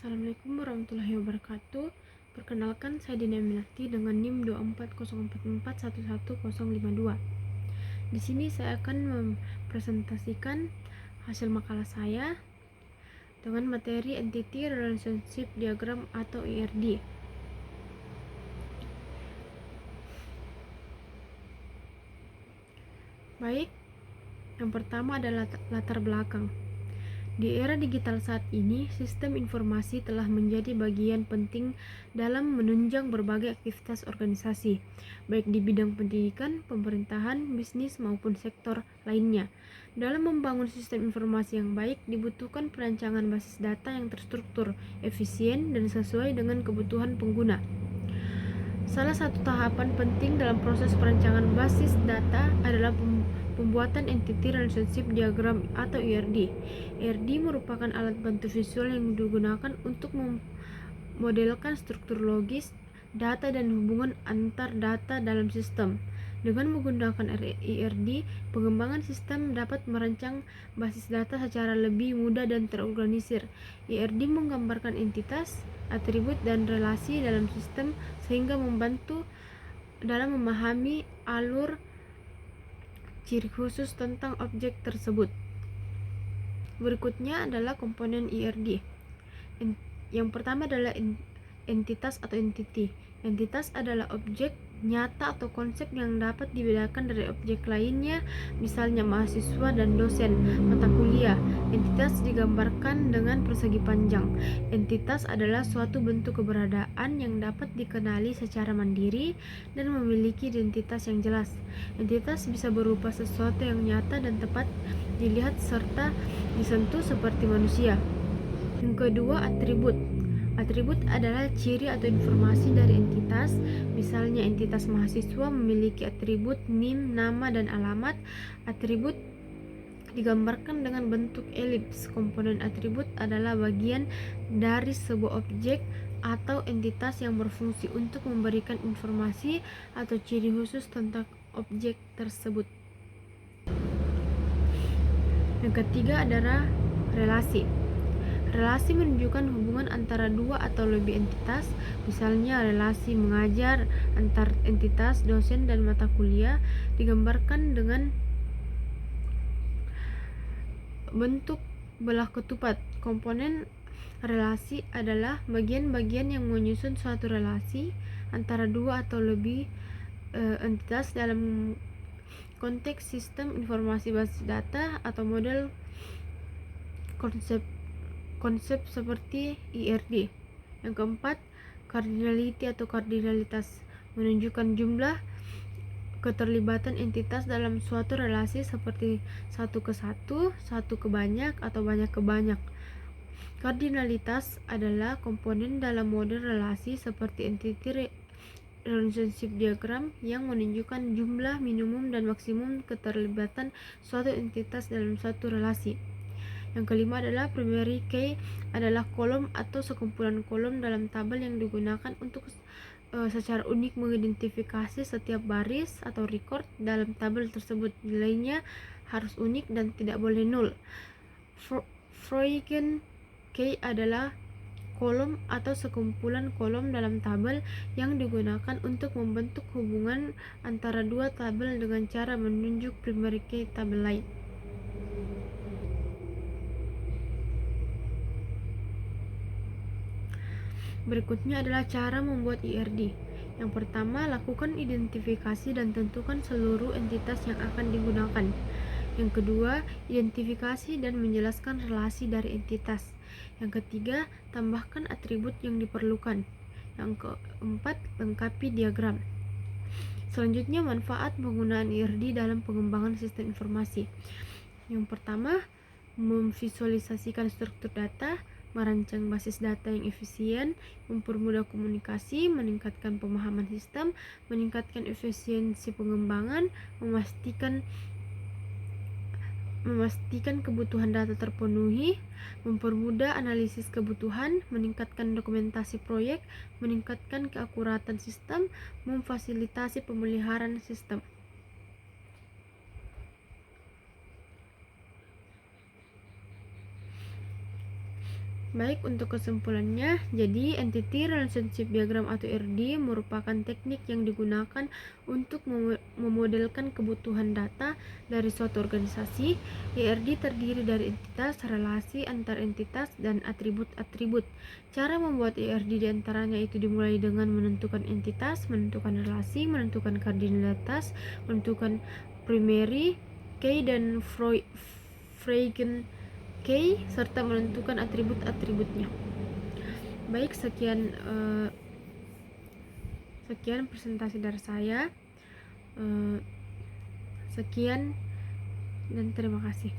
Assalamualaikum warahmatullahi wabarakatuh. Perkenalkan, saya Dina Aminati dengan NIM 24044111052. Di sini saya akan mempresentasikan hasil makalah saya dengan materi Entity Relationship Diagram atau ERD. Baik, yang pertama adalah latar belakang. Di era digital saat ini, sistem informasi telah menjadi bagian penting dalam menunjang berbagai aktivitas organisasi, baik di bidang pendidikan, pemerintahan, bisnis, maupun sektor lainnya. Dalam membangun sistem informasi yang baik, dibutuhkan perancangan basis data yang terstruktur, efisien, dan sesuai dengan kebutuhan pengguna. Salah satu tahapan penting dalam proses perancangan basis data adalah pembuatan Entity Relationship Diagram atau ERD. ERD merupakan alat bantu visual yang digunakan untuk memodelkan struktur logis, data, dan hubungan antar data dalam sistem. Dengan menggunakan ERD, pengembangan sistem dapat merancang basis data secara lebih mudah dan terorganisir. ERD menggambarkan entitas, atribut, dan relasi dalam sistem sehingga membantu dalam memahami alur ciri khusus tentang objek tersebut. Berikutnya adalah komponen ERD. Yang pertama adalah entitas atau entity. Entitas adalah objek nyata atau konsep yang dapat dibedakan dari objek lainnya, misalnya mahasiswa dan dosen mata kuliah. Entitas digambarkan dengan persegi panjang. Entitas adalah suatu bentuk keberadaan yang dapat dikenali secara mandiri dan memiliki identitas yang jelas. Entitas bisa berupa sesuatu yang nyata dan tepat dilihat serta disentuh seperti manusia. Yang kedua, atribut. Atribut adalah ciri atau informasi dari entitas. Misalnya, entitas mahasiswa memiliki atribut NIM, nama, dan alamat. Atribut digambarkan dengan bentuk elips. Komponen atribut adalah bagian dari sebuah objek atau entitas yang berfungsi untuk memberikan informasi atau ciri khusus tentang objek tersebut. Yang ketiga adalah relasi. Relasi menunjukkan hubungan antara dua atau lebih entitas, misalnya relasi mengajar antar entitas dosen dan mata kuliah, digambarkan dengan bentuk belah ketupat. Komponen relasi adalah bagian-bagian yang menyusun suatu relasi antara dua atau lebih entitas dalam konteks sistem informasi basis data atau model konsep seperti ERD. Yang keempat, cardinality atau kardinalitas menunjukkan jumlah keterlibatan entitas dalam suatu relasi seperti satu ke satu, satu ke banyak, atau banyak ke banyak. Kardinalitas adalah komponen dalam model relasi seperti entity relationship diagram yang menunjukkan jumlah minimum dan maksimum keterlibatan suatu entitas dalam suatu relasi. Yang kelima adalah primary key, adalah kolom atau sekumpulan kolom dalam tabel yang digunakan untuk secara unik mengidentifikasi setiap baris atau record dalam tabel tersebut. Nilainya harus unik dan tidak boleh nol. Freudian key adalah kolom atau sekumpulan kolom dalam tabel yang digunakan untuk membentuk hubungan antara dua tabel dengan cara menunjuk primary key tabel lain. Berikutnya adalah cara membuat ERD. Yang pertama, lakukan identifikasi dan tentukan seluruh entitas yang akan digunakan. Yang kedua, identifikasi dan menjelaskan relasi dari entitas. Yang ketiga, tambahkan atribut yang diperlukan. Yang keempat, lengkapi diagram. Selanjutnya, manfaat penggunaan ERD dalam pengembangan sistem informasi. Yang pertama, memvisualisasikan struktur data, merancang basis data yang efisien, mempermudah komunikasi, meningkatkan pemahaman sistem, meningkatkan efisiensi pengembangan, memastikan kebutuhan data terpenuhi, mempermudah analisis kebutuhan, meningkatkan dokumentasi proyek, meningkatkan keakuratan sistem, memfasilitasi pemeliharaan sistem. Baik, untuk kesimpulannya, jadi Entity Relationship Diagram atau ERD merupakan teknik yang digunakan untuk memodelkan kebutuhan data dari suatu organisasi. ERD terdiri dari entitas, relasi antar entitas, dan atribut-atribut. Cara membuat ERD diantaranya itu dimulai dengan menentukan entitas, menentukan relasi, menentukan kardinalitas, menentukan primary key dan Freudian key, serta menentukan atribut-atributnya. Baik, sekian presentasi dari saya. Sekian dan terima kasih.